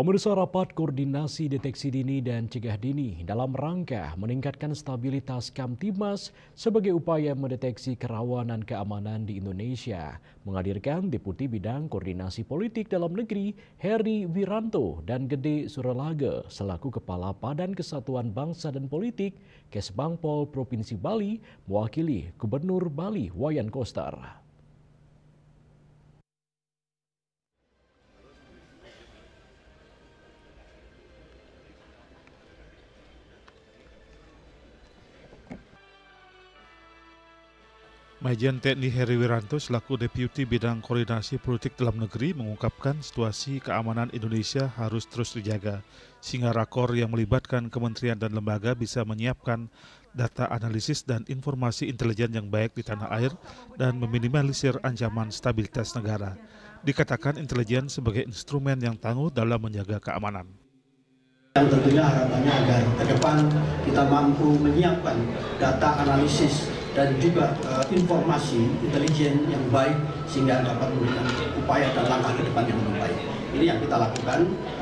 Pemirsa, rapat koordinasi deteksi dini dan cegah dini dalam rangka meningkatkan stabilitas Kamtibmas sebagai upaya mendeteksi kerawanan keamanan di Indonesia menghadirkan Deputi Bidang Koordinasi Politik Dalam Negeri Heri Wiranto dan Gede Suralaga selaku Kepala Badan Kesatuan Bangsa dan Politik Kesbangpol Provinsi Bali mewakili Gubernur Bali Wayan Koster. Majen TNI Heri Wiranto selaku Deputi Bidang Koordinasi Politik Dalam Negeri mengungkapkan situasi keamanan Indonesia harus terus dijaga, sehingga rakor yang melibatkan kementerian dan lembaga bisa menyiapkan data analisis dan informasi intelijen yang baik di tanah air dan meminimalisir ancaman stabilitas negara. Dikatakan intelijen sebagai instrumen yang tangguh dalam menjaga keamanan. Yang tentunya harapannya agar ke depan kita mampu menyiapkan data analisis dan juga informasi intelijen yang baik sehingga dapat memberikan upaya dan langkah ke depan yang lebih baik. Ini yang kita lakukan.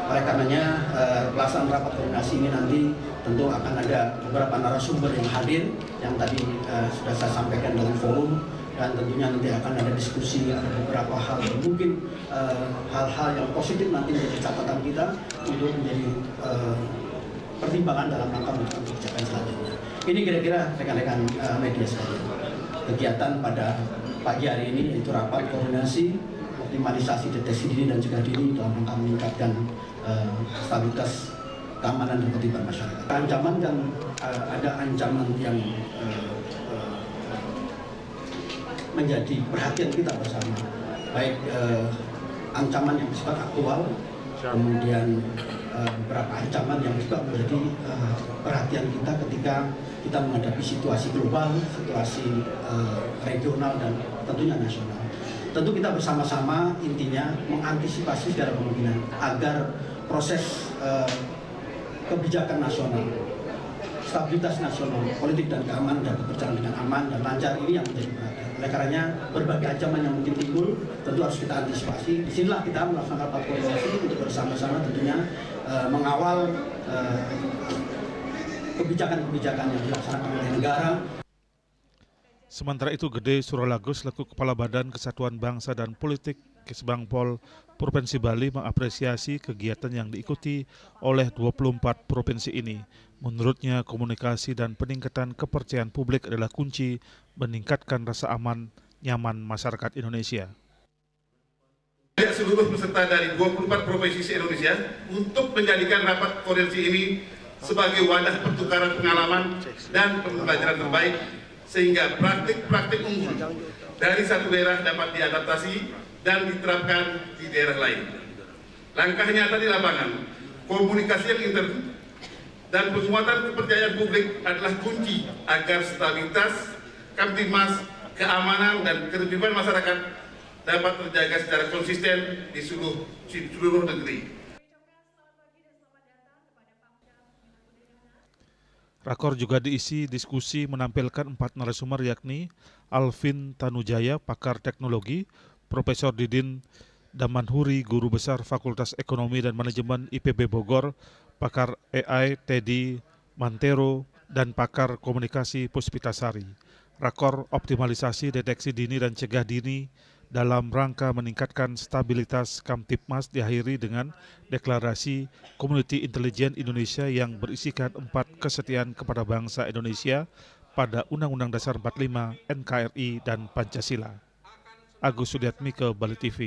Oleh karenanya pelaksanaan rapat koordinasi ini nanti tentu akan ada beberapa narasumber yang hadir yang tadi sudah saya sampaikan dalam forum, dan tentunya nanti akan ada diskusi, ada beberapa hal yang mungkin hal-hal yang positif nanti menjadi catatan kita untuk menjadi pertimbangan dalam rangka menentukan kebijakan selanjutnya. Ini kira-kira rekan-rekan media sekalian. Kegiatan pada pagi hari ini yaitu rapat koordinasi, optimalisasi deteksi dini dan cegah dini dalam rangka meningkatkan stabilitas keamanan dan ketertiban masyarakat. Ancaman kan ada ancaman yang menjadi perhatian kita bersama, baik ancaman yang bersifat aktual, kemudian beberapa ancaman yang juga menjadi perhatian kita ketika kita menghadapi situasi global, situasi regional dan tentunya nasional. Tentu kita bersama-sama intinya mengantisipasi segala kemungkinan agar proses kebijakan nasional, stabilitas nasional, politik dan keamanan dan berjalan dengan aman dan lancar ini yang menjadi perhatian. Oleh karenanya berbagai ancaman yang mungkin timbul tentu harus kita antisipasi. Disinilah kita melaksanakan rapat koordinasi untuk bersama-sama tentunya mengawal kebijakan-kebijakan yang dilaksanakan oleh negara. Sementara itu, Gede Suralaga selaku Kepala Badan Kesatuan Bangsa dan Politik Kesbangpol Provinsi Bali mengapresiasi kegiatan yang diikuti oleh 24 provinsi ini. Menurutnya, komunikasi dan peningkatan kepercayaan publik adalah kunci meningkatkan rasa aman, nyaman masyarakat Indonesia. Seluruh peserta dari 24 provinsi Indonesia untuk menjadikan rapat koordinasi ini sebagai wadah pertukaran pengalaman dan pembelajaran terbaik, sehingga praktik-praktik unggul dari satu daerah dapat diadaptasi dan diterapkan di daerah lain. Langkah nyata di lapangan, komunikasi yang intern dan penguatan kepercayaan publik adalah kunci agar stabilitas Kamtibmas, keamanan dan ketertiban masyarakat dapat terjaga secara konsisten di seluruh negeri. Rakor juga diisi diskusi menampilkan 4 narasumber, yakni Alvin Tanujaya, pakar teknologi, Profesor Didin Damanhuri, Guru Besar Fakultas Ekonomi dan Manajemen IPB Bogor, pakar AI Teddy Mantero, dan pakar komunikasi Puspitasari. Rakor optimalisasi deteksi dini dan cegah dini dalam rangka meningkatkan stabilitas Kamtibmas diakhiri dengan deklarasi Komuniti Intelijen Indonesia yang berisikan 4 kesetiaan kepada bangsa Indonesia pada Undang-Undang Dasar 45, NKRI, dan Pancasila. Agus Sudiatmike, Bali TV.